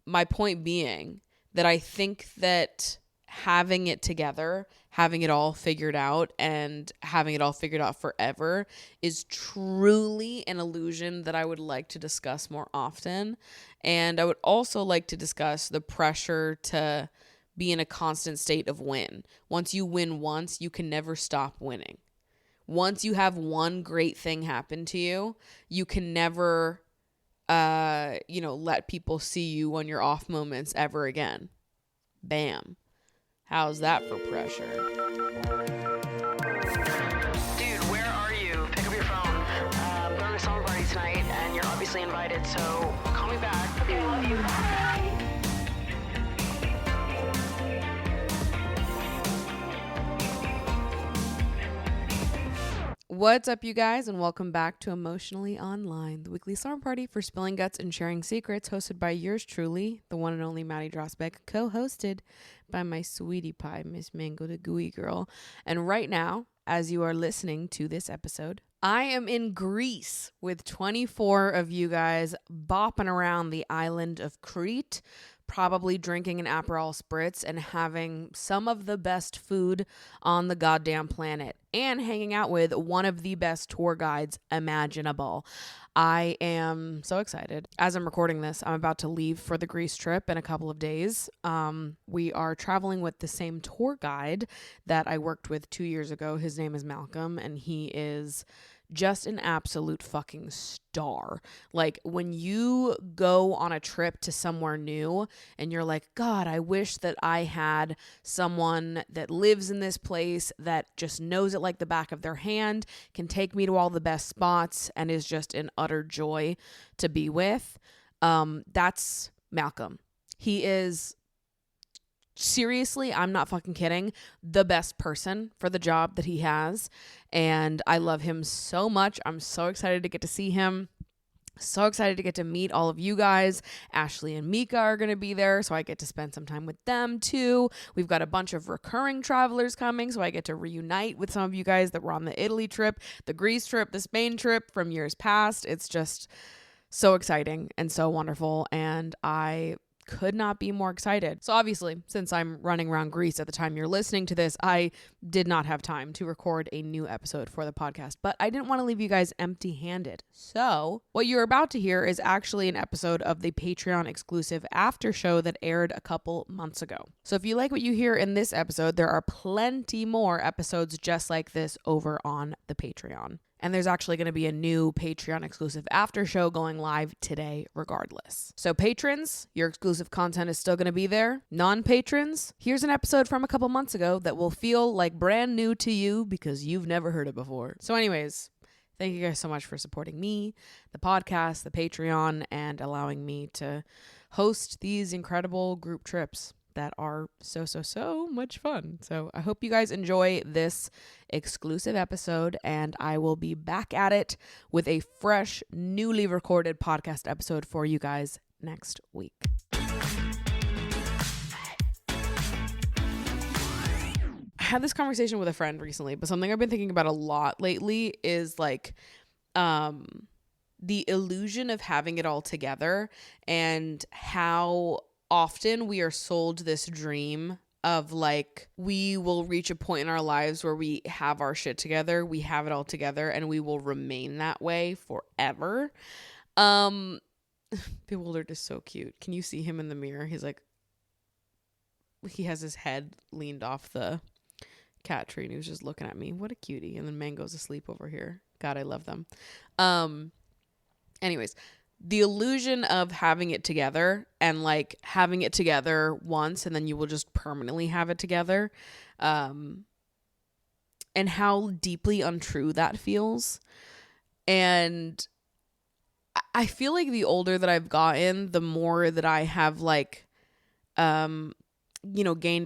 My point being that I think that having it together, having it all figured out, and having it all figured out forever is truly an illusion that I would like to discuss more often. And I would also like to discuss the pressure to be in a constant state of win. Once you win once, you can never stop winning. Once you have one great thing happen to you, you can never let people see you on your off moments ever again. Bam. How's that for pressure? Dude, where are you? Pick up your phone. I'm going to a summer party tonight, and you're obviously invited, so call me back. Okay, love you. Bye. What's up, you guys, and welcome back to Emotionally Online, the weekly summer party for spilling guts and sharing secrets, hosted by yours truly, the one and only Maddie Drosbeck, co-hosted by my sweetie pie, Miss Mango the Gooey Girl. And right now, as you are listening to this episode, I am in Greece with 24 of you guys bopping around the island of Crete, probably drinking an Aperol Spritz and having some of the best food on the goddamn planet, and hanging out with one of the best tour guides imaginable. I am so excited. As I'm recording this, I'm about to leave for the Greece trip in a couple of days. We are traveling with the same tour guide that I worked with 2 years ago. His name is Malcolm, and he is just an absolute fucking star. Like, when you go on a trip to somewhere new and you're like, God, I wish that I had someone that lives in this place that just knows it like the back of their hand, can take me to all the best spots, and is just an utter joy to be with. That's Malcolm. He is, seriously, I'm not fucking kidding, the best person for the job that he has. And I love him so much. I'm so excited to get to see him. So excited to get to meet all of you guys. Ashley and Mika are going to be there, so I get to spend some time with them too. We've got a bunch of recurring travelers coming, so I get to reunite with some of you guys that were on the Italy trip, the Greece trip, the Spain trip from years past. It's just so exciting and so wonderful, and I could not be more excited. So obviously, since I'm running around Greece at the time you're listening to this, I did not have time to record a new episode for the podcast, but I didn't want to leave you guys empty-handed. So what you're about to hear is actually an episode of the Patreon exclusive after show that aired a couple months ago. So if you like what you hear in this episode, there are plenty more episodes just like this over on the Patreon. And there's actually going to be a new Patreon exclusive after show going live today regardless. So patrons, your exclusive content is still going to be there. Non-patrons, here's an episode from a couple months ago that will feel like brand new to you because you've never heard it before. So anyways, thank you guys so much for supporting me, the podcast, the Patreon, and allowing me to host these incredible group trips that are so much fun. So I hope you guys enjoy this exclusive episode, and I will be back at it with a fresh, newly recorded podcast episode for you guys next week. I had this conversation with a friend recently, but something I've been thinking about a lot lately is like the illusion of having it all together, and how often we are sold this dream of like, we will reach a point in our lives where we have our shit together, we have it all together, and we will remain that way forever. Bewildered is so cute. Can you see him in the mirror? He's like, he has his head leaned off the cat tree and he was just looking at me. What a cutie. And then Mango's asleep over here. God, I love them. Anyways, the illusion of having it together, and like having it together once and then you will just permanently have it together, and how deeply untrue that feels. And I feel like the older that I've gotten, the more that I have like gained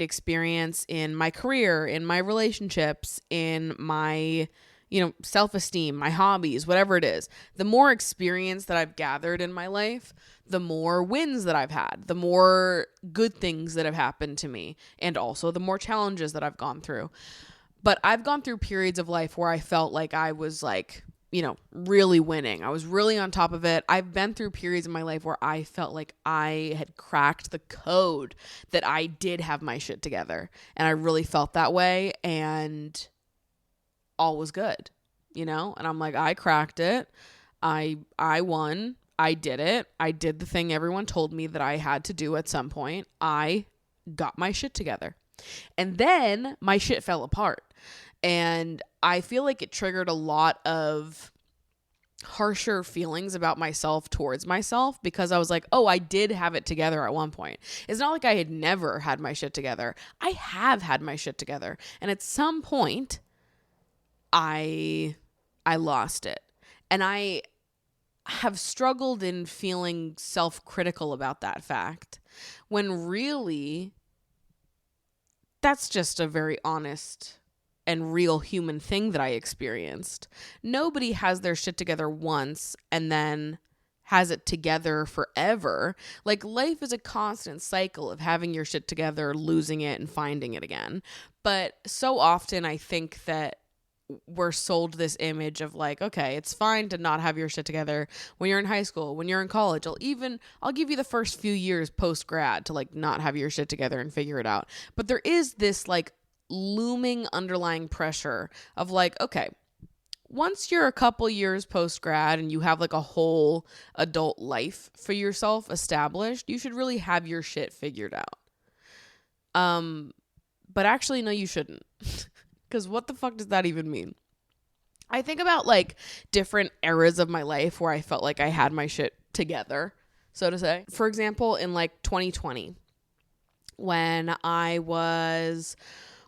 experience in my career, in my relationships, in my self-esteem, my hobbies, whatever it is. The more experience that I've gathered in my life, the more wins that I've had, the more good things that have happened to me, and also the more challenges that I've gone through. But I've gone through periods of life where I felt like I was like, really winning. I was really on top of it. I've been through periods in my life where I felt like I had cracked the code, that I did have my shit together. And I really felt that way, and all was good, And I'm like, I cracked it. I won. I did it. I did the thing everyone told me that I had to do at some point. I got my shit together. And then my shit fell apart. And I feel like it triggered a lot of harsher feelings about myself towards myself, because I was like, oh, I did have it together at one point. It's not like I had never had my shit together. I have had my shit together. And at some point, I lost it. And I have struggled in feeling self-critical about that fact, when really that's just a very honest and real human thing that I experienced. Nobody has their shit together once and then has it together forever. Like, life is a constant cycle of having your shit together, losing it, and finding it again. But so often I think that we're sold this image of like, okay, it's fine to not have your shit together when you're in high school, when you're in college. I'll give you the first few years post grad to like not have your shit together and figure it out. But there is this like looming underlying pressure of like, okay, once you're a couple years post grad and you have like a whole adult life for yourself established, you should really have your shit figured out. But actually, no, you shouldn't. Because what the fuck does that even mean? I think about like different eras of my life where I felt like I had my shit together, so to say. For example, in like 2020, when I was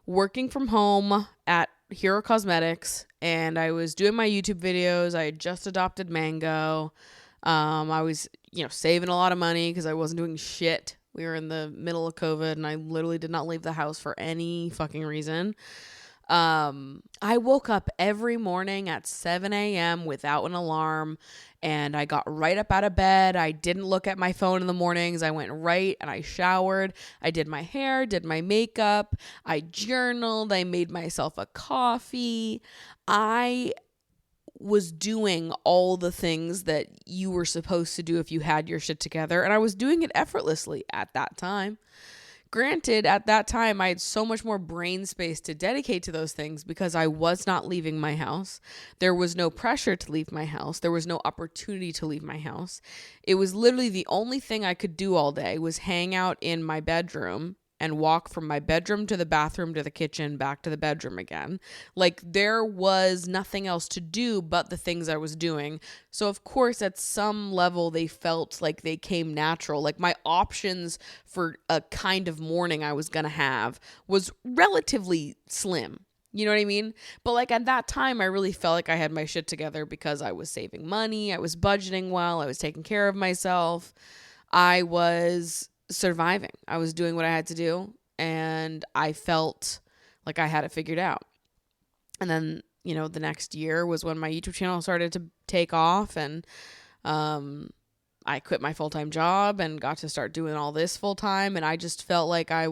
working from home at Hero Cosmetics and I was doing my YouTube videos, I had just adopted Mango. I was, saving a lot of money because I wasn't doing shit. We were in the middle of COVID and I literally did not leave the house for any fucking reason. I woke up every morning at 7 a.m. without an alarm, and I got right up out of bed. I didn't look at my phone in the mornings. I went right and I showered. I did my hair, did my makeup. I journaled. I made myself a coffee. I was doing all the things that you were supposed to do if you had your shit together, and I was doing it effortlessly at that time. Granted, at that time, I had so much more brain space to dedicate to those things because I was not leaving my house. There was no pressure to leave my house. There was no opportunity to leave my house. It was literally the only thing I could do all day was hang out in my bedroom and walk from my bedroom to the bathroom to the kitchen, back to the bedroom again. Like, there was nothing else to do but the things I was doing. So, of course, at some level, they felt like they came natural. Like, my options for a kind of morning I was going to have was relatively slim. You know what I mean? But like at that time, I really felt like I had my shit together because I was saving money. I was budgeting well. I was taking care of myself. I was surviving. I was doing what I had to do, and I felt like I had it figured out. And then, the next year was when my YouTube channel started to take off, and I quit my full-time job and got to start doing all this full-time, and I just felt like I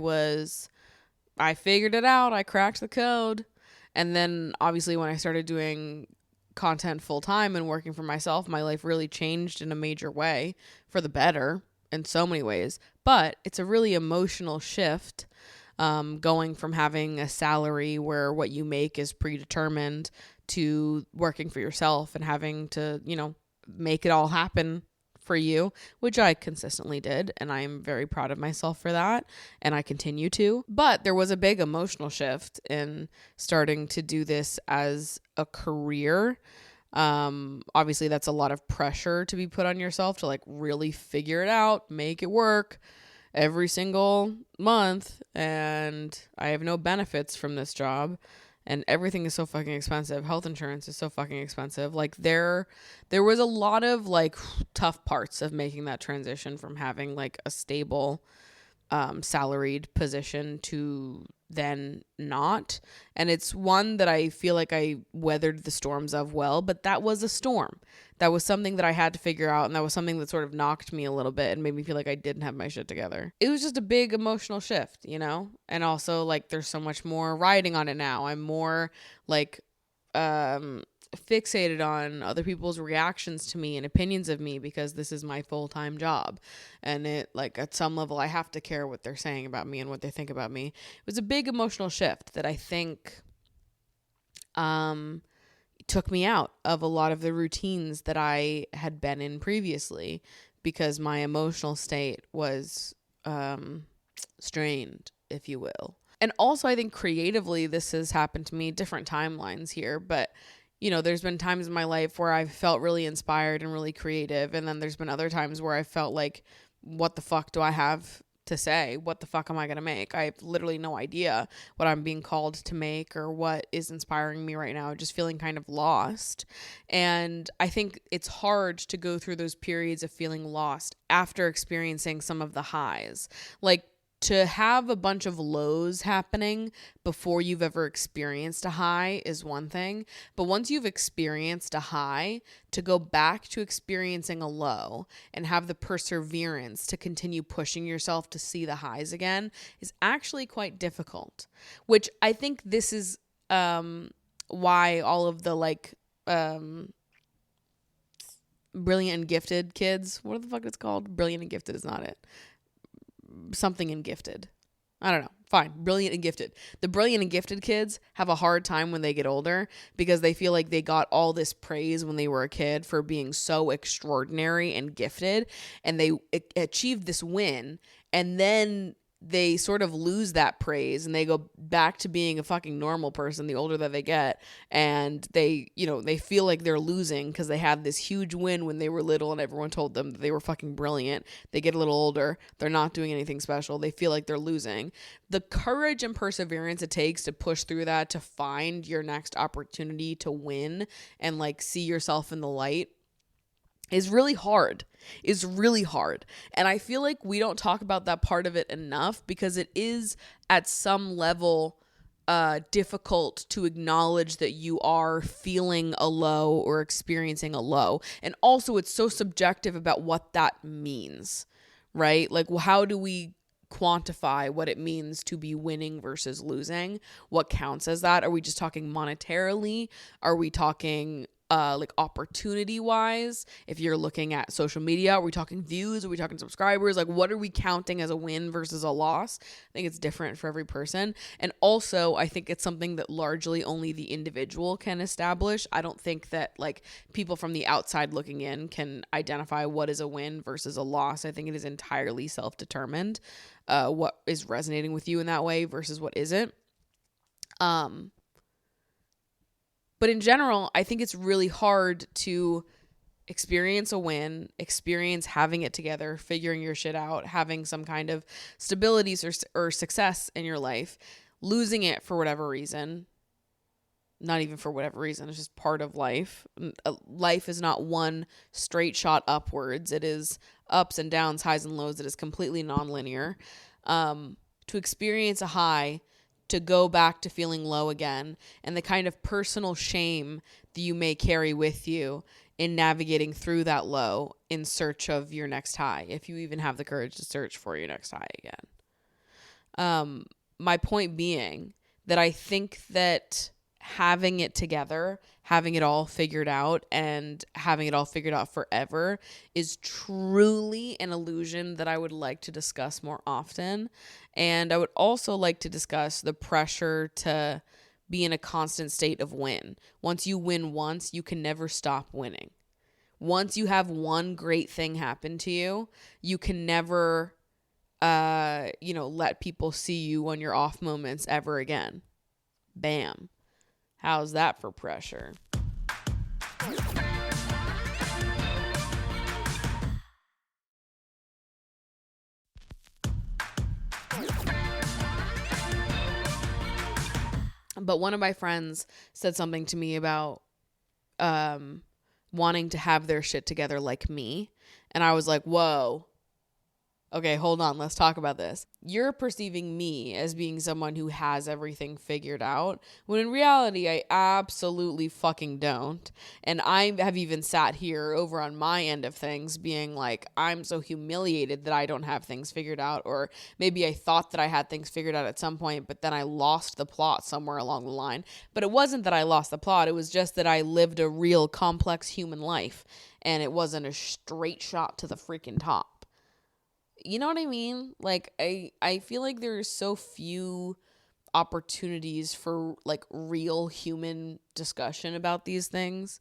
figured it out. I cracked the code. And then obviously when I started doing content full-time and working for myself, my life really changed in a major way for the better in so many ways. But it's a really emotional shift, going from having a salary where what you make is predetermined to working for yourself and having to, make it all happen for you, which I consistently did. And I'm very proud of myself for that. And I continue to. But there was a big emotional shift in starting to do this as a career. Obviously that's a lot of pressure to be put on yourself to like really figure it out, make it work every single month. And I have no benefits from this job, and everything is so fucking expensive. Health insurance is so fucking expensive. Like there was a lot of like tough parts of making that transition from having like a stable, salaried position to then not. And it's one that I feel like I weathered the storms of well, but that was a storm. That was something that I had to figure out, and that was something that sort of knocked me a little bit and made me feel like I didn't have my shit together. It was just a big emotional shift, and also like there's so much more riding on it now. I'm more like fixated on other people's reactions to me and opinions of me because this is my full-time job. And it, like, at some level, I have to care what they're saying about me and what they think about me. It was a big emotional shift that I think took me out of a lot of the routines that I had been in previously because my emotional state was strained, if you will. And also, I think creatively, this has happened to me, different timelines here, but you know, there's been times in my life where I've felt really inspired and really creative. And then there's been other times where I felt like, what the fuck do I have to say? What the fuck am I going to make? I have literally no idea what I'm being called to make or what is inspiring me right now. Just feeling kind of lost. And I think it's hard to go through those periods of feeling lost after experiencing some of the highs. Like, to have a bunch of lows happening before you've ever experienced a high is one thing. But once you've experienced a high, to go back to experiencing a low and have the perseverance to continue pushing yourself to see the highs again is actually quite difficult. Which I think this is why all of the brilliant and gifted kids, what the fuck it's called? Brilliant and gifted is not it. Something and gifted. I don't know. Fine. Brilliant and gifted. The brilliant and gifted kids have a hard time when they get older because they feel like they got all this praise when they were a kid for being so extraordinary and gifted, and they achieved this win, and then they sort of lose that praise and they go back to being a fucking normal person the older that they get, and they feel like they're losing because they had this huge win when they were little and everyone told them that they were fucking brilliant. They get a little older, they're not doing anything special, they feel like they're losing. The courage and perseverance it takes to push through that, to find your next opportunity to win and like see yourself in the light is really hard. And I feel like we don't talk about that part of it enough because it is at some level difficult to acknowledge that you are feeling a low or experiencing a low. And also it's so subjective about what that means, right? Like, well, how do we quantify what it means to be winning versus losing? What counts as that? Are we just talking monetarily? Are we talking like opportunity wise? If you're looking at social media, are we talking views? Are we talking subscribers? Like, what are we counting as a win versus a loss? I think it's different for every person. And also, I think it's something that largely only the individual can establish. I don't think that like people from the outside looking in can identify what is a win versus a loss. I think it is entirely self-determined, what is resonating with you in that way versus what isn't. But in general, I think it's really hard to experience a win, experience having it together, figuring your shit out, having some kind of stability or success in your life, losing it for whatever reason. Not even for whatever reason. It's just part of life. Life is not one straight shot upwards. It is ups and downs, highs and lows. It is completely nonlinear. To experience a high, to go back to feeling low again, and the kind of personal shame that you may carry with you in navigating through that low in search of your next high, if you even have the courage to search for your next high again. My point being that I think that having it together, having it all figured out, and having it all figured out forever is truly an illusion that I would like to discuss more often. And I would also like to discuss the pressure to be in a constant state of win. Once you win once, you can never stop winning. Once you have one great thing happen to you, you can never, let people see you on your off moments ever again. Bam. How's that for pressure? But one of my friends said something to me about wanting to have their shit together like me. And I was like, whoa, Okay, hold on. Let's talk about this. You're perceiving me as being someone who has everything figured out, when in reality, I absolutely fucking don't. And I have even sat here over on my end of things being like, I'm so humiliated that I don't have things figured out. Or maybe I thought that I had things figured out at some point, but then I lost the plot somewhere along the line. But it wasn't that I lost the plot. It was just that I lived a real complex human life. And it wasn't a straight shot to the freaking top. You know what I mean? Like, I feel like there's so few opportunities for like real human discussion about these things,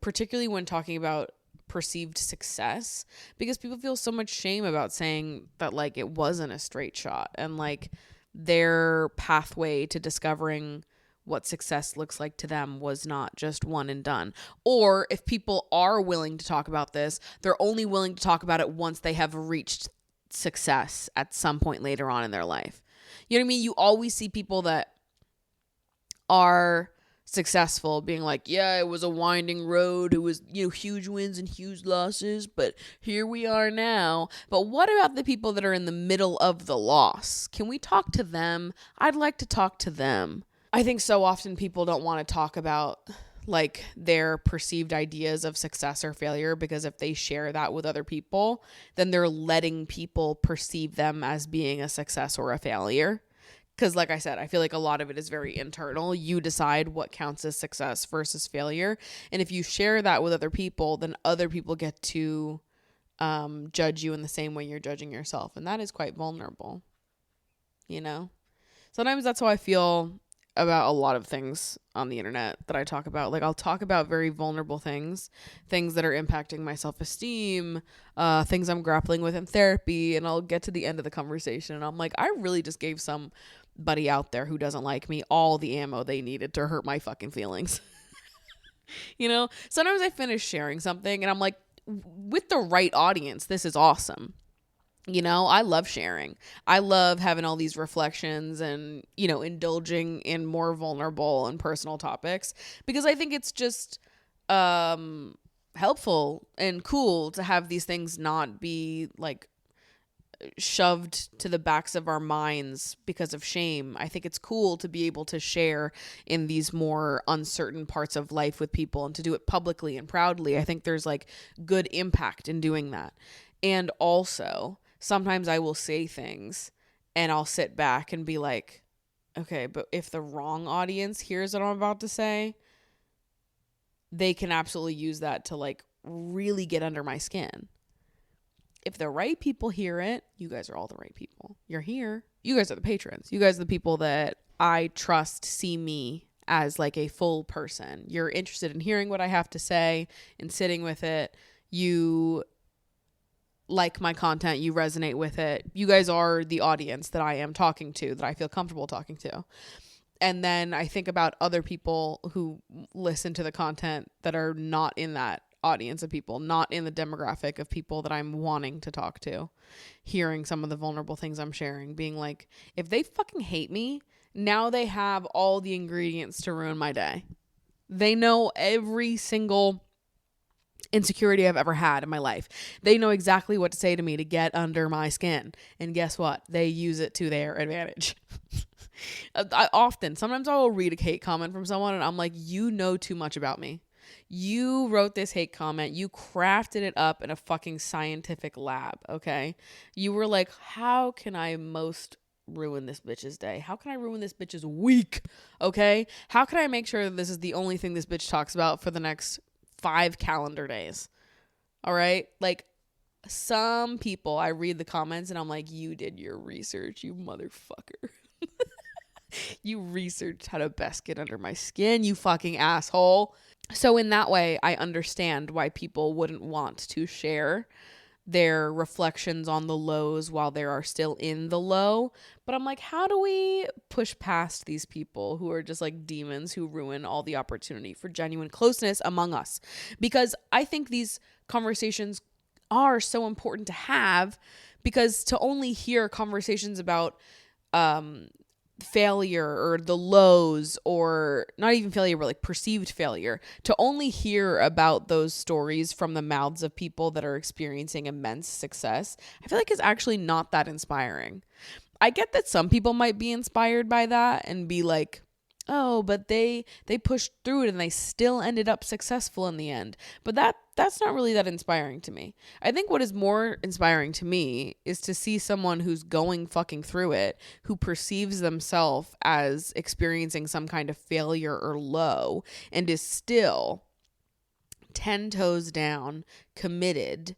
particularly when talking about perceived success, because people feel so much shame about saying that like it wasn't a straight shot, and like their pathway to discovering what success looks like to them was not just one and done. Or if people are willing to talk about this, they're only willing to talk about it once they have reached success at some point later on in their life. You know what I mean? You always see people that are successful being like, yeah, it was a winding road. It was, huge wins and huge losses, but here we are now. But what about the people that are in the middle of the loss? Can we talk to them? I'd like to talk to them. I think so often people don't want to talk about like their perceived ideas of success or failure, because if they share that with other people, then they're letting people perceive them as being a success or a failure. Because like I said, I feel like a lot of it is very internal. You decide what counts as success versus failure. And if you share that with other people, then other people get to judge you in the same way you're judging yourself. And that is quite vulnerable, Sometimes that's how I feel about a lot of things on the internet that I talk about. Like, I'll talk about very vulnerable things that are impacting my self-esteem, things I'm grappling with in therapy, and I'll get to the end of the conversation and I'm like, I really just gave somebody out there who doesn't like me all the ammo they needed to hurt my fucking feelings. Sometimes I finish sharing something and I'm like, with the right audience, this is awesome. I love sharing. I love having all these reflections and, indulging in more vulnerable and personal topics, because I think it's just helpful and cool to have these things not be like shoved to the backs of our minds because of shame. I think it's cool to be able to share in these more uncertain parts of life with people and to do it publicly and proudly. I think there's like good impact in doing that. And also, sometimes I will say things and I'll sit back and be like, okay, but if the wrong audience hears what I'm about to say, they can absolutely use that to like really get under my skin. If the right people hear it, you guys are all the right people. You're here. You guys are the patrons. You guys are the people that I trust see me as like a full person. You're interested in hearing what I have to say and sitting with it. You like my content, you resonate with it. You guys are the audience that I am talking to, that I feel comfortable talking to. And then I think about other people who listen to the content that are not in that audience of people, not in the demographic of people that I'm wanting to talk to, hearing some of the vulnerable things I'm sharing, being like, if they fucking hate me, now they have all the ingredients to ruin my day. They know every single insecurity I've ever had in my life. They know exactly what to say to me to get under my skin. And guess what? They use it to their advantage. Sometimes I will read a hate comment from someone and I'm like, you know too much about me. You wrote this hate comment. You crafted it up in a fucking scientific lab, okay? You were like, how can I most ruin this bitch's day? How can I ruin this bitch's week, okay? How can I make sure that this is the only thing this bitch talks about for the next 5 calendar days? All right? Like, some people, I read the comments and I'm like, you did your research, you motherfucker. You researched how to best get under my skin, you fucking asshole. So in that way, I understand why people wouldn't want to share their reflections on the lows while they are still in the low. But I'm like, how do we push past these people who are just like demons who ruin all the opportunity for genuine closeness among us? Because I think these conversations are so important to have, because to only hear conversations about failure or the lows, or not even failure, but like perceived failure, to only hear about those stories from the mouths of people that are experiencing immense success, I feel like is actually not that inspiring. I get that some people might be inspired by that and be like, oh, but they pushed through it and they still ended up successful in the end. But that's not really that inspiring to me. I think what is more inspiring to me is to see someone who's going fucking through it, who perceives themselves as experiencing some kind of failure or low, and is still 10 toes down, committed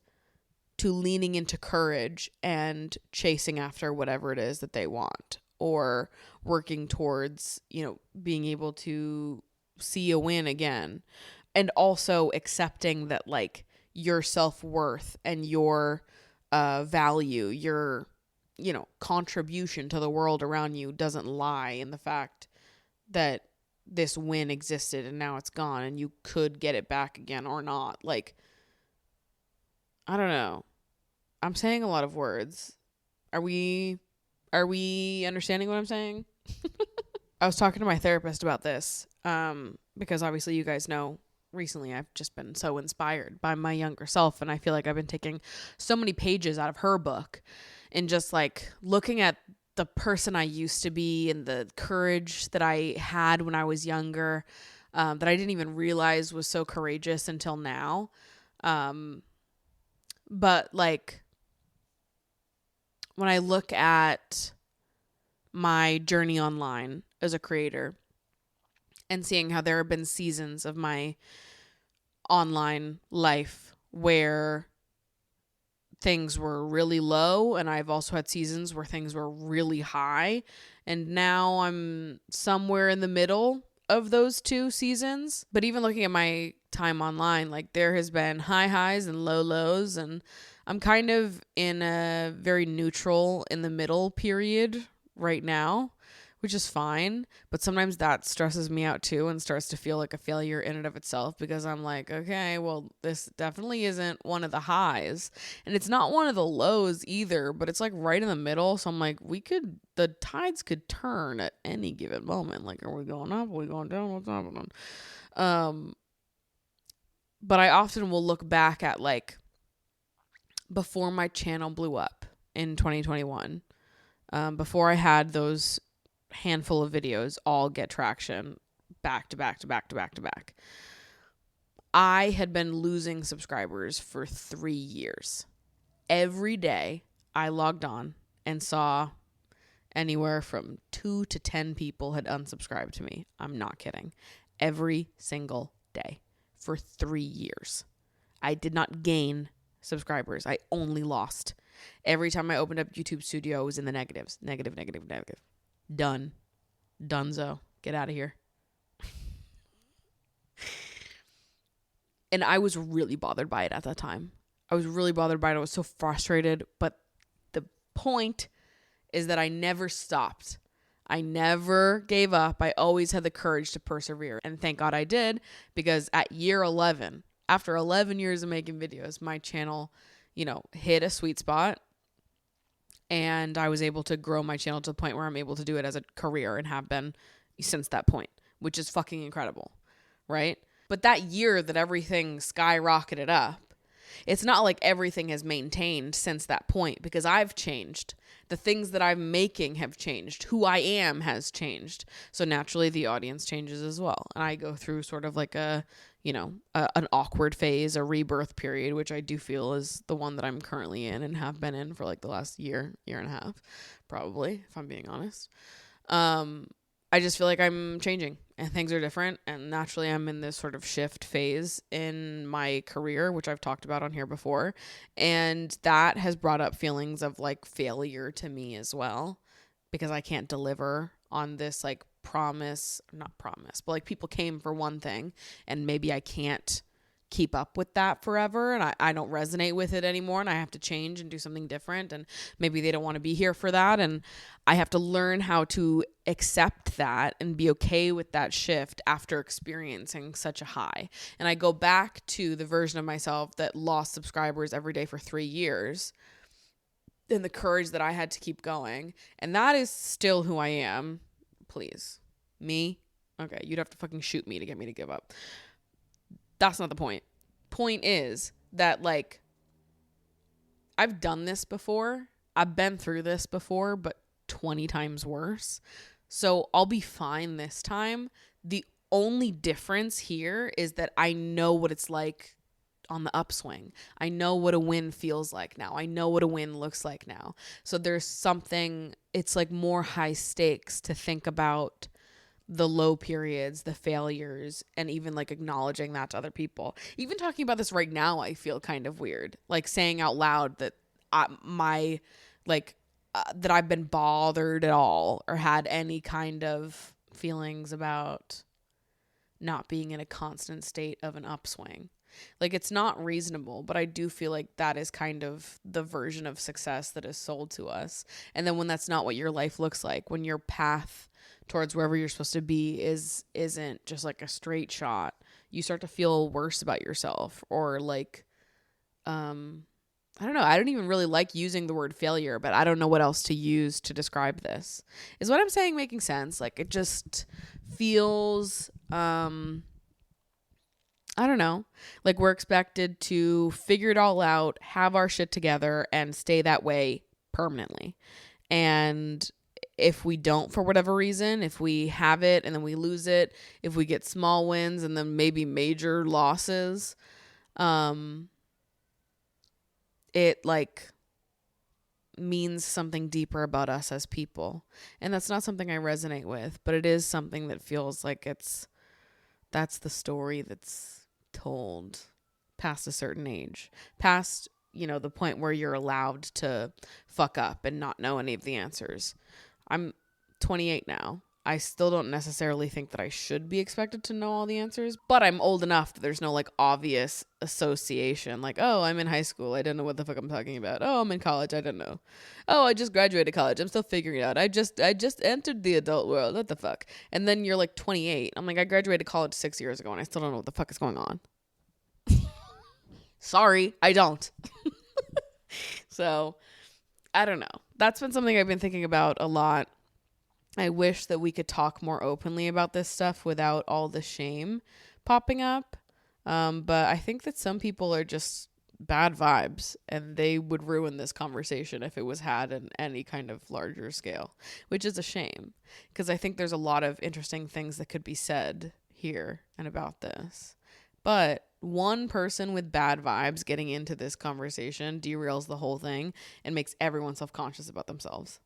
to leaning into courage and chasing after whatever it is that they want, or working towards, being able to see a win again. And also accepting that like your self-worth and your value, your, contribution to the world around you doesn't lie in the fact that this win existed and now it's gone and you could get it back again or not. Like, I don't know. I'm saying a lot of words. Are we understanding what I'm saying? I was talking to my therapist about this because obviously you guys know recently I've just been so inspired by my younger self, and I feel like I've been taking so many pages out of her book and just like looking at the person I used to be and the courage that I had when I was younger, that I didn't even realize was so courageous until now. But like, when I look at my journey online as a creator and seeing how there have been seasons of my online life where things were really low, and I've also had seasons where things were really high, and now I'm somewhere in the middle of those two seasons. But even looking at my time online, like there has been high highs and low lows, and I'm kind of in a very neutral in the middle period right now, which is fine. But sometimes that stresses me out too and starts to feel like a failure in and of itself, because I'm like, okay, well, this definitely isn't one of the highs and it's not one of the lows either, but it's like right in the middle. So I'm like, the tides could turn at any given moment. Like, are we going up? Are we going down? What's happening? But I often will look back at like before my channel blew up in 2021, before I had those handful of videos all get traction back to back to back to back to back, I had been losing subscribers for 3 years. Every day I logged on and saw anywhere from 2 to 10 people had unsubscribed to me. I'm not kidding. Every single day for 3 years. I did not gain subscribers. I only lost. Every time I opened up YouTube Studio, it was in the negatives. Negative, negative, negative. Done. Dunzo. Get out of here. And I was really bothered by it at that time. I was really bothered by it. I was so frustrated. But the point is that I never stopped. I never gave up. I always had the courage to persevere. And thank God I did, because at year 11, after 11 years of making videos, my channel, hit a sweet spot. And I was able to grow my channel to the point where I'm able to do it as a career and have been since that point, which is fucking incredible, right? But that year that everything skyrocketed up, it's not like everything has maintained since that point, because I've changed. The things that I'm making have changed. Who I am has changed. So naturally the audience changes as well. And I go through sort of like an awkward phase, a rebirth period, which I do feel is the one that I'm currently in and have been in for like the last year and a half, probably, if I'm being honest. I just feel like I'm changing and things are different. And naturally I'm in this sort of shift phase in my career, which I've talked about on here before. And that has brought up feelings of like failure to me as well, because I can't deliver on this like not promise, but like people came for one thing and maybe I can't keep up with that forever, and I don't resonate with it anymore, and I have to change and do something different, and maybe they don't want to be here for that, and I have to learn how to accept that and be okay with that shift after experiencing such a high. And I go back to the version of myself that lost subscribers every day for 3 years and the courage that I had to keep going, and that is still who I am. Please. Me? Okay, you'd have to fucking shoot me to get me to give up. That's not the point. Point is that, like, I've done this before. I've been through this before, but 20 times worse. So I'll be fine this time. The only difference here is that I know what it's like on the upswing. I know what a win feels like now. I know what a win looks like now. So there's something, it's like more high stakes to think about the low periods, the failures, and even like acknowledging that to other people. Even talking about this right now, I feel kind of weird. Like saying out loud that that I've been bothered at all or had any kind of feelings about not being in a constant state of an upswing. Like, it's not reasonable, but I do feel like that is kind of the version of success that is sold to us. And then when that's not what your life looks like, when your path towards wherever you're supposed to be isn't just like a straight shot, you start to feel worse about yourself, or like, I don't know. I don't even really like using the word failure, but I don't know what else to use to describe this. Is what I'm saying making sense? Like, it just feels, I don't know, like we're expected to figure it all out, have our shit together, and stay that way permanently. And if we don't, for whatever reason, if we have it and then we lose it, if we get small wins and then maybe major losses, it like means something deeper about us as people. And that's not something I resonate with, but it is something that feels like that's the story that's told past a certain age, past, the point where you're allowed to fuck up and not know any of the answers. I'm 28 now. I still don't necessarily think that I should be expected to know all the answers, but I'm old enough that there's no like obvious association. Like, oh, I'm in high school, I don't know what the fuck I'm talking about. Oh, I'm in college, I don't know. Oh, I just graduated college, I'm still figuring it out. I just entered the adult world, what the fuck? And then you're like 28. I'm like, I graduated college 6 years ago and I still don't know what the fuck is going on. Sorry, I don't. So, I don't know. That's been something I've been thinking about a lot. I wish that we could talk more openly about this stuff without all the shame popping up. But I think that some people are just bad vibes and they would ruin this conversation if it was had in any kind of larger scale, which is a shame because I think there's a lot of interesting things that could be said here and about this. But one person with bad vibes getting into this conversation derails the whole thing and makes everyone self-conscious about themselves.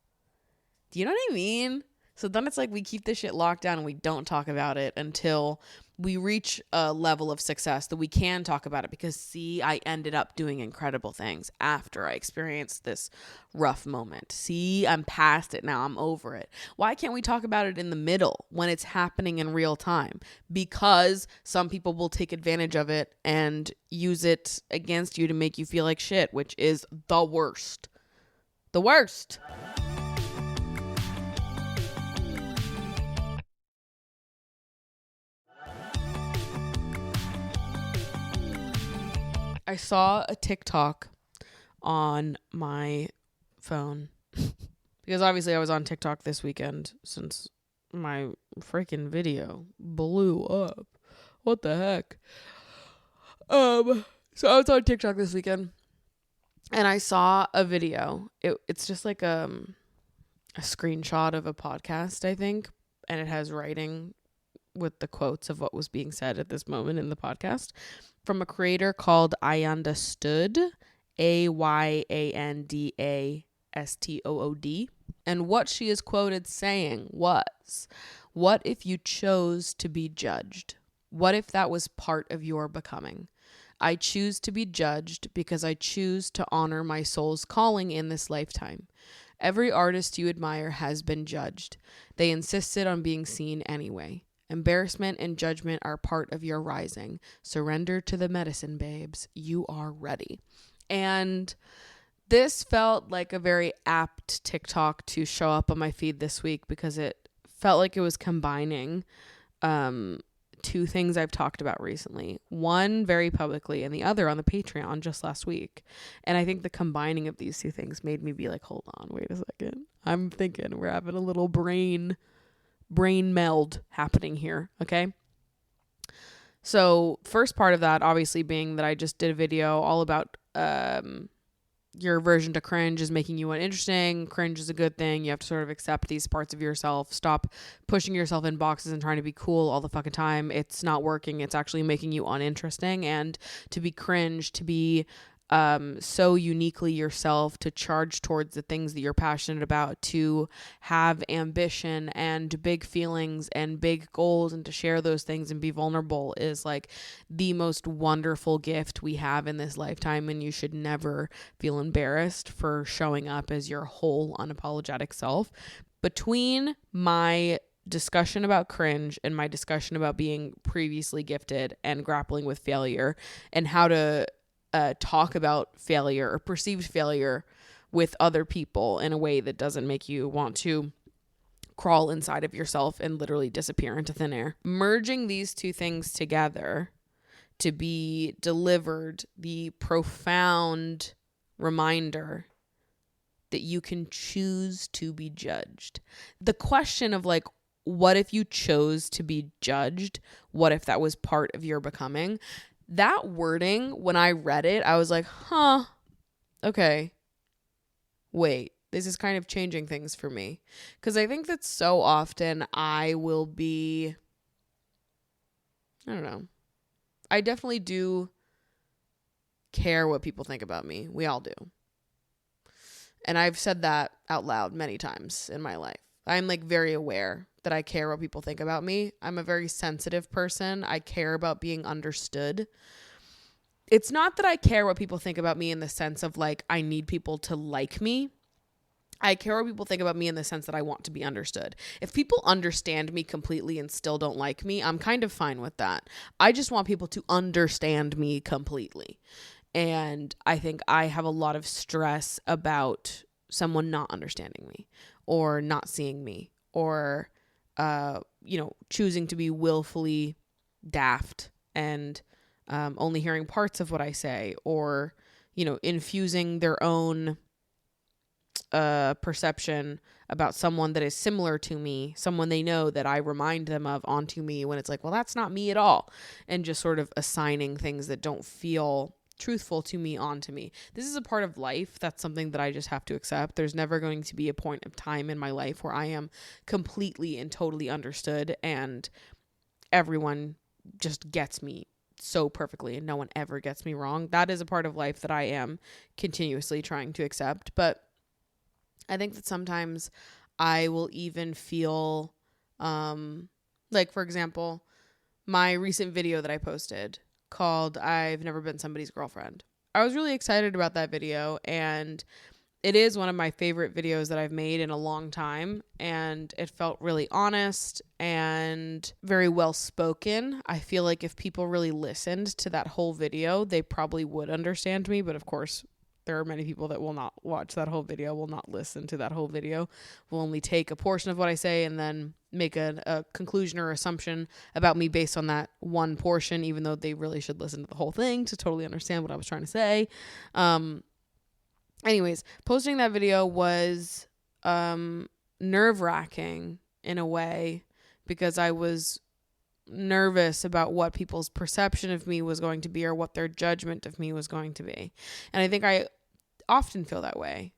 Do you know what I mean? So then it's like we keep this shit locked down and we don't talk about it until we reach a level of success that we can talk about it because, see, I ended up doing incredible things after I experienced this rough moment. See, I'm past it now. I'm over it. Why can't we talk about it in the middle when it's happening in real time? Because some people will take advantage of it and use it against you to make you feel like shit, which is the worst. The worst. I saw a TikTok on my phone because obviously I was on TikTok this weekend since my freaking video blew up. What the heck? So I was on TikTok this weekend and I saw a video. It's just like a screenshot of a podcast, I think, and it has writing with the quotes of what was being said at this moment in the podcast from a creator called Ayandastood, Ayandastood. And what she is quoted saying was, "What if you chose to be judged? What if that was part of your becoming? I choose to be judged because I choose to honor my soul's calling in this lifetime. Every artist you admire has been judged. They insisted on being seen anyway. Embarrassment and judgment are part of your rising. Surrender to the medicine, babes. You are ready." And this felt like a very apt TikTok to show up on my feed this week because it felt like it was combining two things I've talked about recently. One very publicly and the other on the Patreon just last week. And I think the combining of these two things made me be like, hold on, wait a second. I'm thinking we're having a little brain brain meld happening here. Okay. So first part of that obviously being that I just did a video all about, your aversion to cringe is making you uninteresting. Cringe is a good thing. You have to sort of accept these parts of yourself. Stop pushing yourself in boxes and trying to be cool all the fucking time. It's not working. It's actually making you uninteresting. And to be cringe, to be so uniquely yourself, to charge towards the things that you're passionate about, to have ambition and big feelings and big goals, and to share those things and be vulnerable is like the most wonderful gift we have in this lifetime. And you should never feel embarrassed for showing up as your whole unapologetic self. Between my discussion about cringe and my discussion about being previously gifted and grappling with failure and how to talk about failure or perceived failure with other people in a way that doesn't make you want to crawl inside of yourself and literally disappear into thin air. Merging these two things together to be delivered the profound reminder that you can choose to be judged. The question of like, what if you chose to be judged? What if that was part of your becoming? That wording, when I read it, I was like, huh, okay, wait, this is kind of changing things for me. Because I think that so often I will be, I don't know, I definitely do care what people think about me. We all do. And I've said that out loud many times in my life. I'm like very aware that I care what people think about me. I'm a very sensitive person. I care about being understood. It's not that I care what people think about me in the sense of like, I need people to like me. I care what people think about me in the sense that I want to be understood. If people understand me completely and still don't like me, I'm kind of fine with that. I just want people to understand me completely. And I think I have a lot of stress about someone not understanding me or not seeing me or, choosing to be willfully daft and only hearing parts of what I say or, infusing their own perception about someone that is similar to me, someone they know that I remind them of onto me when it's like, well, that's not me at all. And just sort of assigning things that don't feel truthful to me onto me. This is a part of life. That's something that I just have to accept. There's never going to be a point of time in my life where I am completely and totally understood and everyone just gets me so perfectly and no one ever gets me wrong. That is a part of life that I am continuously trying to accept. But I think that sometimes I will even feel like, for example, my recent video that I posted called I've Never Been Somebody's Girlfriend. I was really excited about that video, and it is one of my favorite videos that I've made in a long time, and it felt really honest and very well spoken. I feel like if people really listened to that whole video, they probably would understand me, but of course, there are many people that will not watch that whole video, will not listen to that whole video, will only take a portion of what I say and then make a conclusion or assumption about me based on that one portion, even though they really should listen to the whole thing to totally understand what I was trying to say. Anyways, posting that video was nerve-wracking in a way because I was nervous about what people's perception of me was going to be or what their judgment of me was going to be. And I think I often feel that way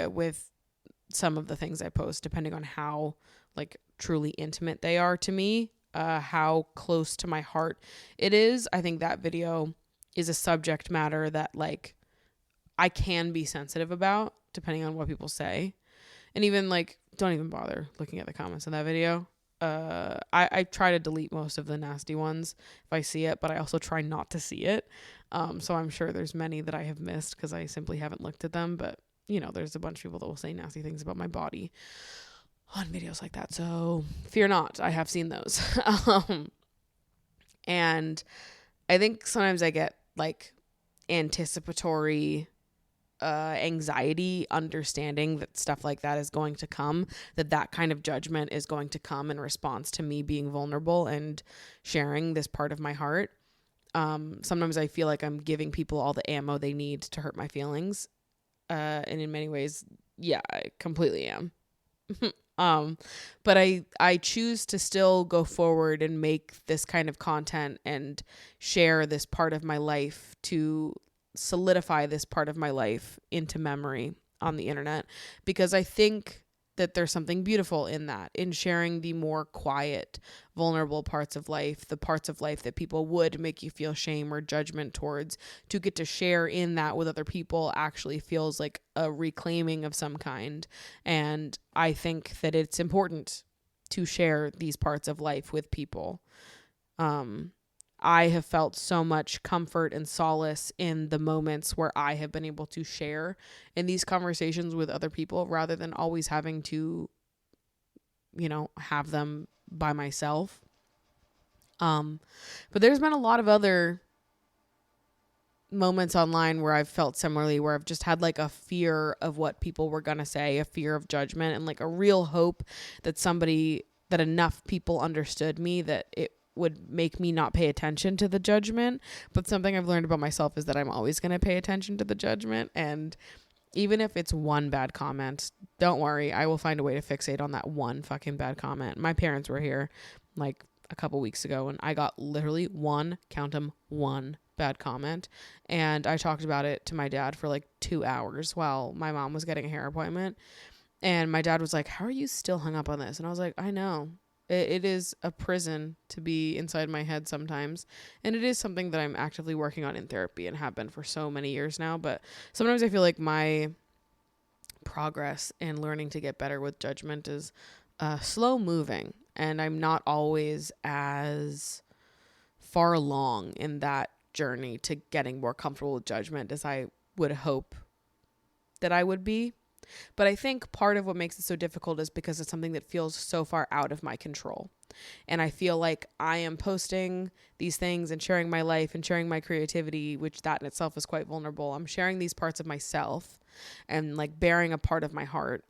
with some of the things I post, depending on how like truly intimate they are to me, how close to my heart it is. I think that video is a subject matter that like I can be sensitive about depending on what people say. And even like, don't even bother looking at the comments in that video. I try to delete most of the nasty ones if I see it, but I also try not to see it. So I'm sure there's many that I have missed because I simply haven't looked at them. But, there's a bunch of people that will say nasty things about my body on videos like that. So fear not, I have seen those. And I think sometimes I get like anticipatory anxiety, understanding that stuff like that is going to come, that kind of judgment is going to come in response to me being vulnerable and sharing this part of my heart. Sometimes I feel like I'm giving people all the ammo they need to hurt my feelings. And in many ways, yeah, I completely am. But I choose to still go forward and make this kind of content and share this part of my life, to solidify this part of my life into memory on the internet, because I think that there's something beautiful in that, in sharing the more quiet, vulnerable parts of life, the parts of life that people would make you feel shame or judgment towards. To get to share in that with other people actually feels like a reclaiming of some kind. And I think that it's important to share these parts of life with people. I have felt so much comfort and solace in the moments where I have been able to share in these conversations with other people, rather than always having to, have them by myself. But there's been a lot of other moments online where I've felt similarly, where I've just had like a fear of what people were going to say, a fear of judgment, and like a real hope that enough people understood me that it would make me not pay attention to the judgment. But something I've learned about myself is that I'm always going to pay attention to the judgment. And even if it's one bad comment, don't worry, I will find a way to fixate on that one fucking bad comment. My parents were here like a couple weeks ago, and I got literally one bad comment. And I talked about it to my dad for like 2 hours while my mom was getting a hair appointment. And my dad was like, "How are you still hung up on this?" And I was like, "I know. It is a prison to be inside my head sometimes. And it is something that I'm actively working on in therapy and have been for so many years now. But sometimes I feel like my progress in learning to get better with judgment is slow moving. And I'm not always as far along in that journey to getting more comfortable with judgment as I would hope that I would be. But I think part of what makes it so difficult is because it's something that feels so far out of my control. And I feel like I am posting these things and sharing my life and sharing my creativity, which that in itself is quite vulnerable. I'm sharing these parts of myself and like bearing a part of my heart.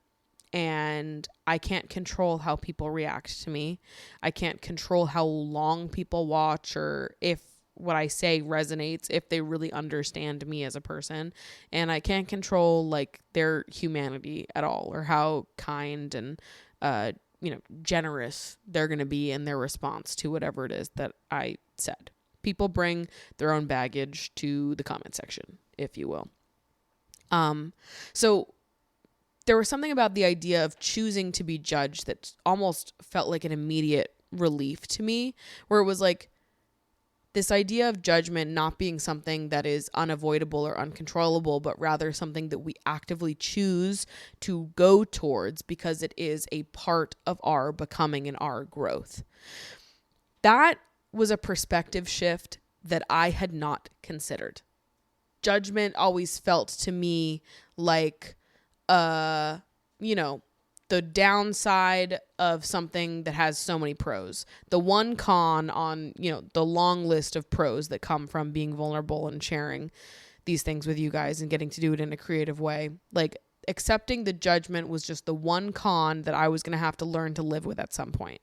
And I can't control how people react to me. I can't control how long people watch, or if what I say resonates, if they really understand me as a person. And I can't control like their humanity at all, or how kind and generous they're going to be in their response to whatever it is that I said. People bring their own baggage to the comment section, if you will. So there was something about the idea of choosing to be judged that almost felt like an immediate relief to me, where it was like, this idea of judgment not being something that is unavoidable or uncontrollable, but rather something that we actively choose to go towards because it is a part of our becoming and our growth. That was a perspective shift that I had not considered. Judgment always felt to me like, the downside of something that has so many pros. The one con on, the long list of pros that come from being vulnerable and sharing these things with you guys and getting to do it in a creative way. Like, accepting the judgment was just the one con that I was going to have to learn to live with at some point.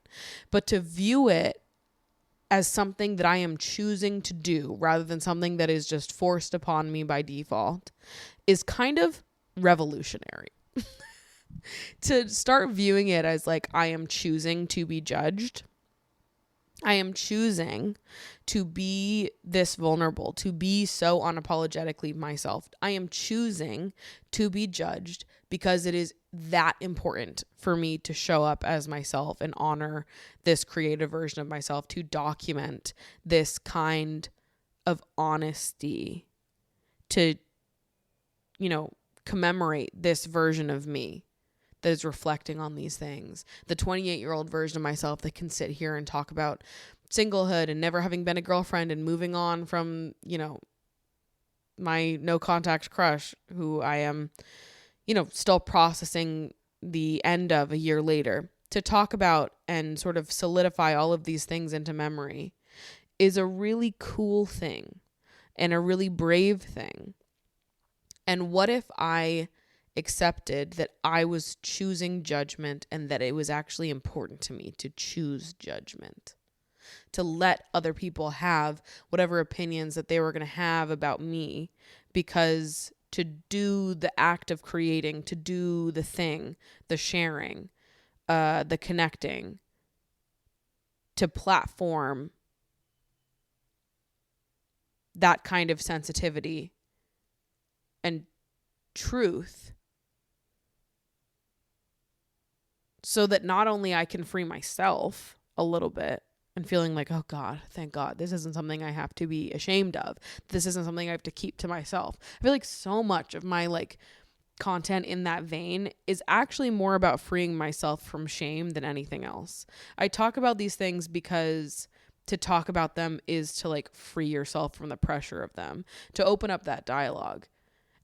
But to view it as something that I am choosing to do rather than something that is just forced upon me by default is kind of revolutionary. To start viewing it as like, I am choosing to be judged. I am choosing to be this vulnerable, to be so unapologetically myself. I am choosing to be judged because it is that important for me to show up as myself and honor this creative version of myself, to document this kind of honesty, to, commemorate this version of me that is reflecting on these things. The 28-year-old version of myself that can sit here and talk about singlehood and never having been a girlfriend and moving on from, my no contact crush, who I am, still processing the end of a year later. To talk about and sort of solidify all of these things into memory is a really cool thing and a really brave thing. And what if I accepted that I was choosing judgment and that it was actually important to me to choose judgment, to let other people have whatever opinions that they were going to have about me, because to do the act of creating, to do the thing, the sharing, the connecting to platform that kind of sensitivity and truth, so that not only I can free myself a little bit and feeling like, oh God, thank God, this isn't something I have to be ashamed of. This isn't something I have to keep to myself. I feel like so much of my like content in that vein is actually more about freeing myself from shame than anything else. I talk about these things because to talk about them is to like free yourself from the pressure of them, to open up that dialogue.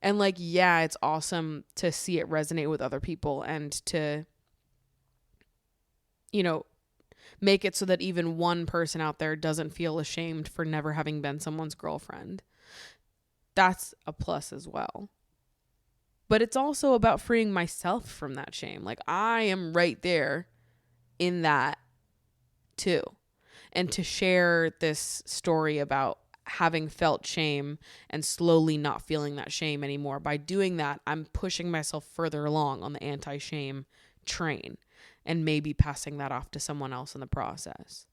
And like, yeah, it's awesome to see it resonate with other people and to, you know, make it so that even one person out there doesn't feel ashamed for never having been someone's girlfriend. That's a plus as well. But it's also about freeing myself from that shame. Like, I am right there in that too. And to share this story about having felt shame and slowly not feeling that shame anymore. By doing that, I'm pushing myself further along on the anti-shame train and maybe passing that off to someone else in the process.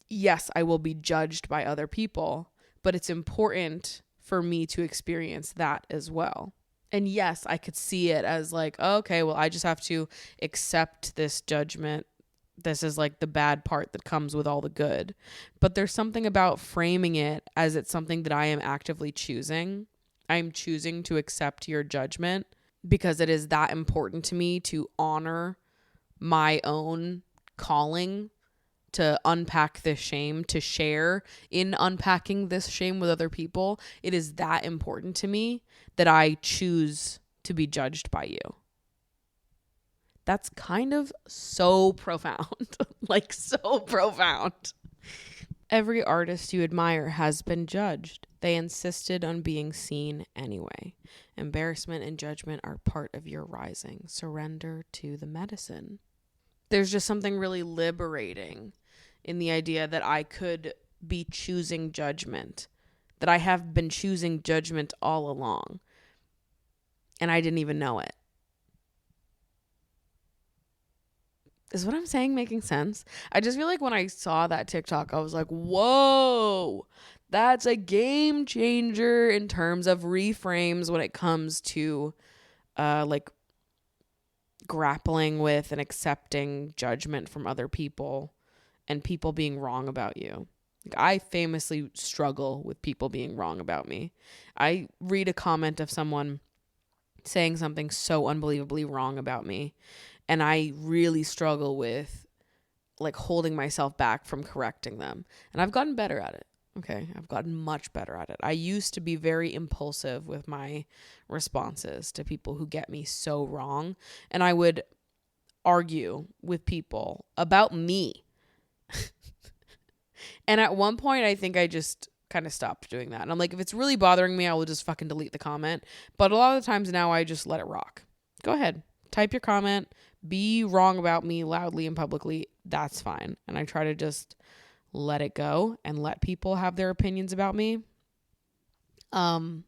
Yes, I will be judged by other people, but it's important for me to experience that as well. And yes, I could see it as like, okay, well, I just have to accept this judgment. This is like the bad part that comes with all the good. But there's something about framing it as it's something that I am actively choosing. I'm choosing to accept your judgment because it is that important to me to honor my own calling to unpack this shame, to share in unpacking this shame with other people. It is that important to me that I choose to be judged by you. That's kind of so profound. Like, so profound. Every artist you admire has been judged. They insisted on being seen anyway. Embarrassment and judgment are part of your rising. Surrender to the medicine. There's just something really liberating in the idea that I could be choosing judgment, that I have been choosing judgment all along, and I didn't even know it. Is what I'm saying making sense? I just feel like when I saw that TikTok, I was like, whoa, that's a game changer in terms of reframes when it comes to like grappling with and accepting judgment from other people and people being wrong about you. Like, I famously struggle with people being wrong about me. I read a comment of someone saying something so unbelievably wrong about me, and I really struggle with like holding myself back from correcting them. And I've gotten better at it. Okay. I've gotten much better at it. I used to be very impulsive with my responses to people who get me so wrong. And I would argue with people about me. And at one point, I think I just kind of stopped doing that. And I'm like, if it's really bothering me, I will just fucking delete the comment. But a lot of the times now, I just let it rock. Go ahead. Type your comment. Be wrong about me loudly and publicly. That's fine. And I try to just let it go and let people have their opinions about me. But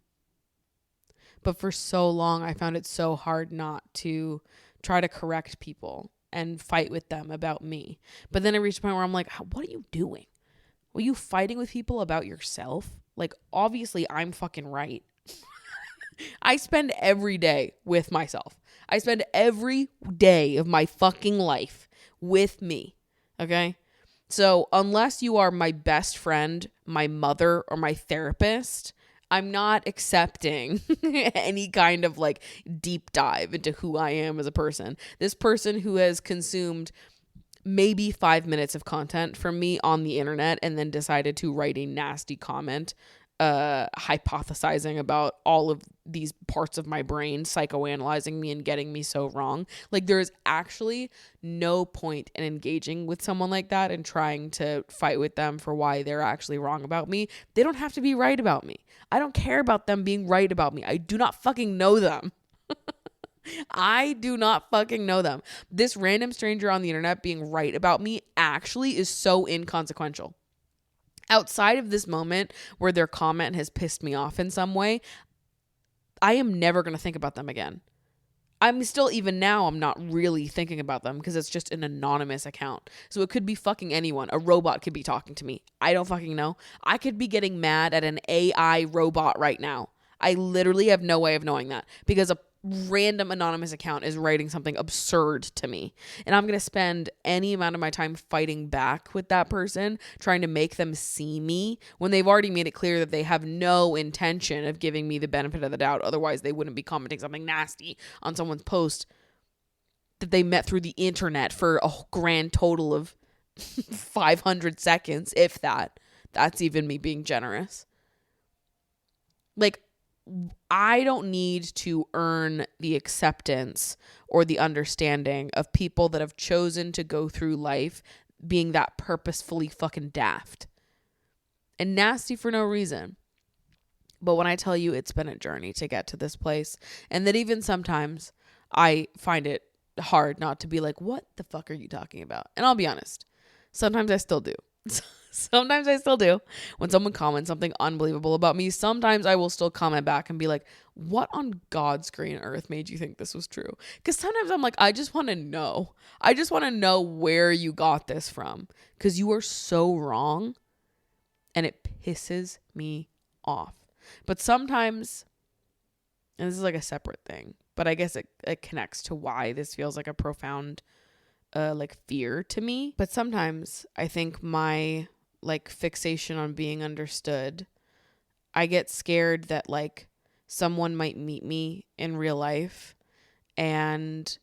for so long, I found it so hard not to try to correct people and fight with them about me. But then I reached a point where I'm like, what are you doing? Were you fighting with people about yourself? Like, obviously, I'm fucking right. I spend every day with myself. I spend every day of my fucking life with me. Okay? So unless you are my best friend, my mother, or my therapist, I'm not accepting any kind of like deep dive into who I am as a person. This person who has consumed maybe 5 minutes of content from me on the internet and then decided to write a nasty comment hypothesizing about all of these parts of my brain, psychoanalyzing me and getting me so wrong. Like, there is actually no point in engaging with someone like that and trying to fight with them for why they're actually wrong about me. They don't have to be right about me. I don't care about them being right about me. I do not fucking know them. I do not fucking know them. This random stranger on the internet being right about me actually is so inconsequential. Outside of this moment where their comment has pissed me off in some way, I am never going to think about them again. I'm still, even now, I'm not really thinking about them because it's just an anonymous account. So it could be fucking anyone. A robot could be talking to me. I don't fucking know. I could be getting mad at an AI robot right now. I literally have no way of knowing that because a random anonymous account is writing something absurd to me. And I'm going to spend any amount of my time fighting back with that person, trying to make them see me when they've already made it clear that they have no intention of giving me the benefit of the doubt. Otherwise, they wouldn't be commenting something nasty on someone's post that they met through the internet for a grand total of 500 seconds, if that. That's even me being generous. Like, I don't need to earn the acceptance or the understanding of people that have chosen to go through life being that purposefully fucking daft and nasty for no reason. But when I tell you it's been a journey to get to this place, and that even sometimes I find it hard not to be like, what the fuck are you talking about? And I'll be honest, sometimes I still do. Sometimes I still do. When someone comments something unbelievable about me, sometimes I will still comment back and be like, what on God's green earth made you think this was true? Because sometimes I'm like, I just want to know. I just want to know where you got this from. Because you are so wrong. And it pisses me off. But sometimes, and this is like a separate thing, but I guess it connects to why this feels like a profound like fear to me. But sometimes I think my like fixation on being understood, I get scared that like someone might meet me in real life and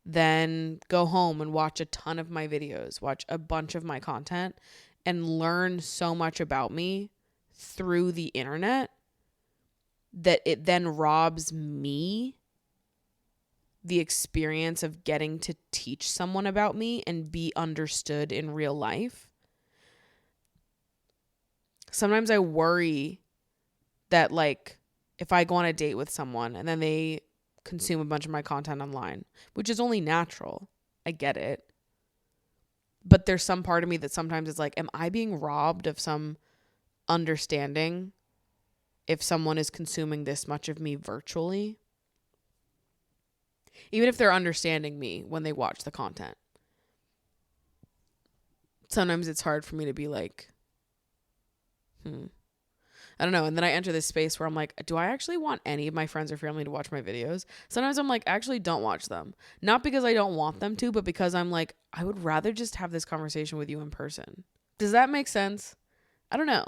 then go home and watch a ton of my videos, watch a bunch of my content, and learn so much about me through the internet that it then robs me the experience of getting to teach someone about me and be understood in real life. Sometimes I worry that like if I go on a date with someone and then they consume a bunch of my content online, which is only natural, I get it. But there's some part of me that sometimes is like, am I being robbed of some understanding if someone is consuming this much of me virtually? Even if they're understanding me when they watch the content. Sometimes it's hard for me to be like, I don't know. And then I enter this space where I'm like, do I actually want any of my friends or family to watch my videos? Sometimes I'm like, actually don't watch them. Not because I don't want them to, but because I'm like, I would rather just have this conversation with you in person. Does that make sense? I don't know.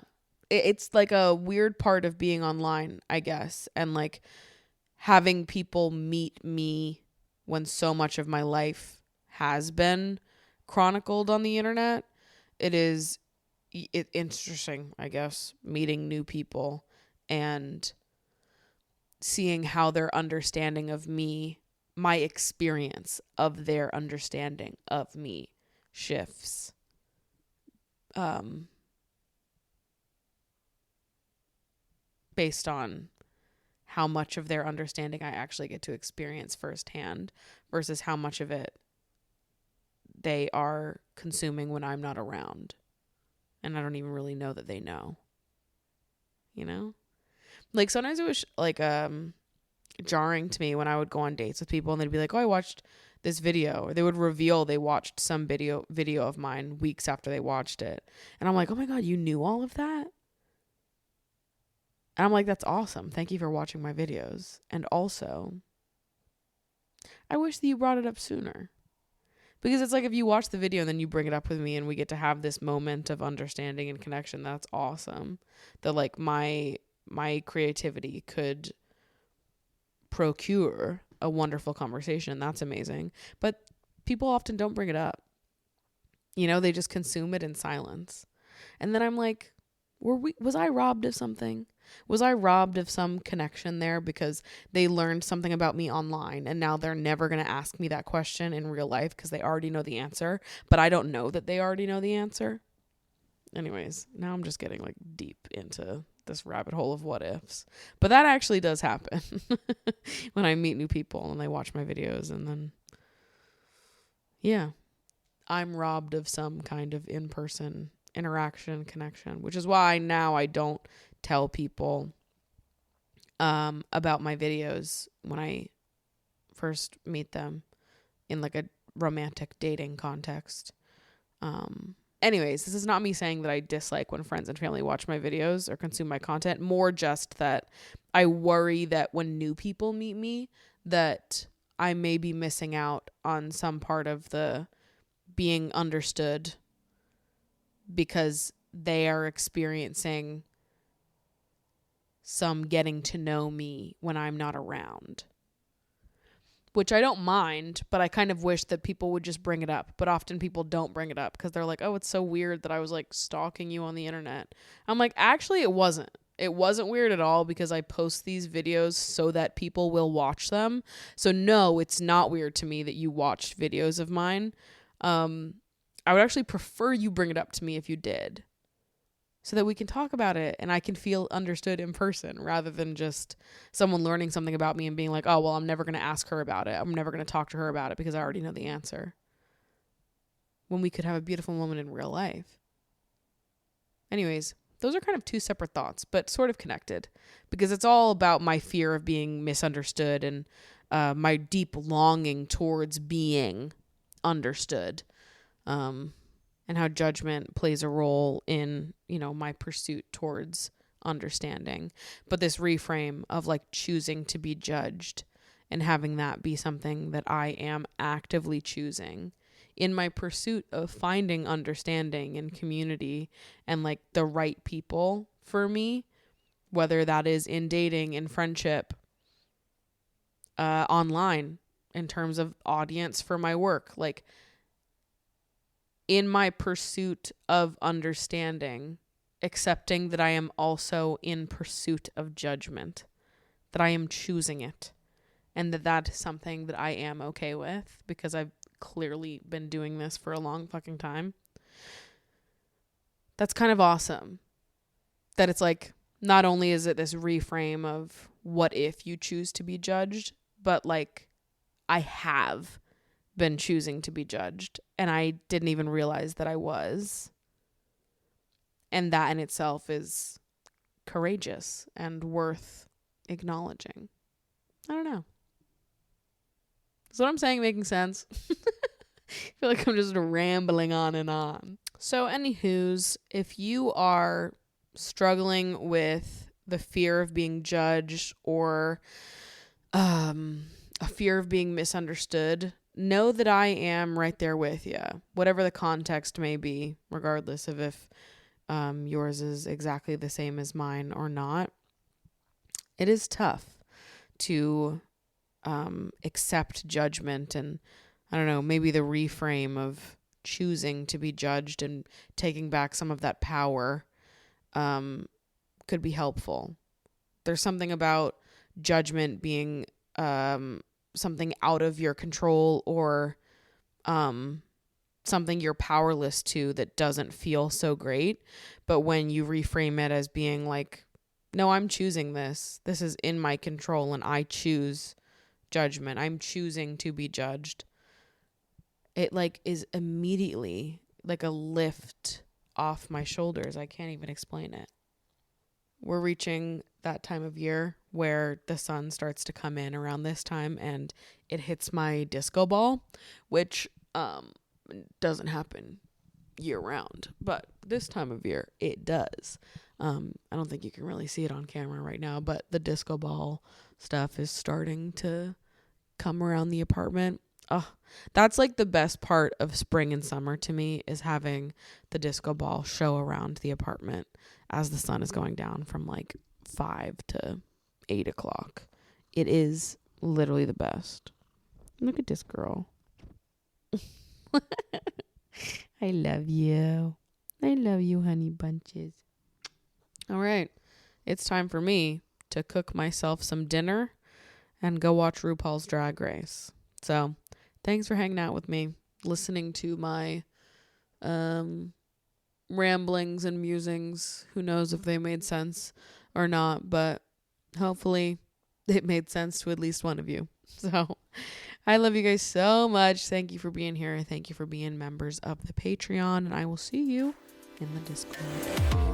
It's like a weird part of being online, I guess. And like having people meet me when so much of my life has been chronicled on the internet. It's interesting, I guess, meeting new people and seeing how their understanding of me, my experience of their understanding of me shifts. Based on how much of their understanding I actually get to experience firsthand versus how much of it they are consuming when I'm not around. And I don't even really know that they know. You know? Like sometimes it was like jarring to me when I would go on dates with people and they'd be like, oh, I watched this video. Or they would reveal they watched some video of mine weeks after they watched it. And I'm like, oh my God, you knew all of that? And I'm like, that's awesome. Thank you for watching my videos. And also, I wish that you brought it up sooner. Because it's like if you watch the video and then you bring it up with me and we get to have this moment of understanding and connection, that's awesome. That like my creativity could procure a wonderful conversation. That's amazing. But people often don't bring it up. You know, they just consume it in silence. And then I'm like, was I robbed of something? Was I robbed of some connection there because they learned something about me online and now they're never going to ask me that question in real life because they already know the answer, but I don't know that they already know the answer? Anyways, now I'm just getting like deep into this rabbit hole of what ifs. But that actually does happen when I meet new people and they watch my videos and then, yeah, I'm robbed of some kind of in-person interaction, connection, which is why now I don't tell people about my videos when I first meet them in like a romantic dating context. Anyways, this is not me saying that I dislike when friends and family watch my videos or consume my content, more just that I worry that when new people meet me, that I may be missing out on some part of the being understood because they are experiencing some getting to know me when I'm not around. Which I don't mind, but I kind of wish that people would just bring it up. But often people don't bring it up because they're like, oh, it's so weird that I was like stalking you on the internet. I'm like, actually, it wasn't. It wasn't weird at all because I post these videos so that people will watch them. So no, it's not weird to me that you watched videos of mine. I would actually prefer you bring it up to me if you did, so that we can talk about it and I can feel understood in person rather than just someone learning something about me and being like, oh, well, I'm never going to ask her about it. I'm never going to talk to her about it because I already know the answer. When we could have a beautiful moment in real life. Anyways, those are kind of two separate thoughts, but sort of connected because it's all about my fear of being misunderstood and my deep longing towards being understood. And how judgment plays a role in, you know, my pursuit towards understanding. But this reframe of like choosing to be judged and having that be something that I am actively choosing in my pursuit of finding understanding and community and like the right people for me, whether that is in dating, in friendship, online, in terms of audience for my work, like in my pursuit of understanding, accepting that I am also in pursuit of judgment, that I am choosing it, and that is something that I am okay with because I've clearly been doing this for a long fucking time. That's kind of awesome. That it's like, not only is it this reframe of what if you choose to be judged, but like I have been choosing to be judged and I didn't even realize that I was. And that in itself is courageous and worth acknowledging. I don't know. Is what I'm saying making sense? I feel like I'm just rambling on and on. So anywho's, if you are struggling with the fear of being judged or a fear of being misunderstood, know that I am right there with you, whatever the context may be, regardless of if yours is exactly the same as mine or not. It is tough to accept judgment and, I don't know, maybe the reframe of choosing to be judged and taking back some of that power could be helpful. There's something about judgment being something out of your control or something you're powerless to that doesn't feel so great. But when you reframe it as being like, no, I'm choosing this. This is in my control and I choose judgment. I'm choosing to be judged. It like is immediately like a lift off my shoulders. I can't even explain it. We're reaching that time of year where the sun starts to come in around this time and it hits my disco ball, which doesn't happen year round, but this time of year it does. I don't think you can really see it on camera right now, but the disco ball stuff is starting to come around the apartment. That's like the best part of spring and summer to me, is having the disco ball show around the apartment as the sun is going down from like 5 to 8 o'clock. It is literally the best. Look at this girl. I love you. I love you, honey bunches. All right. It's time for me to cook myself some dinner and go watch RuPaul's Drag Race. So thanks for hanging out with me, listening to my ramblings and musings. Who knows if they made sense or not, but hopefully it made sense to at least one of you. So I love you guys so much. Thank you for being here. Thank you for being members of the Patreon, and I will see you in the Discord.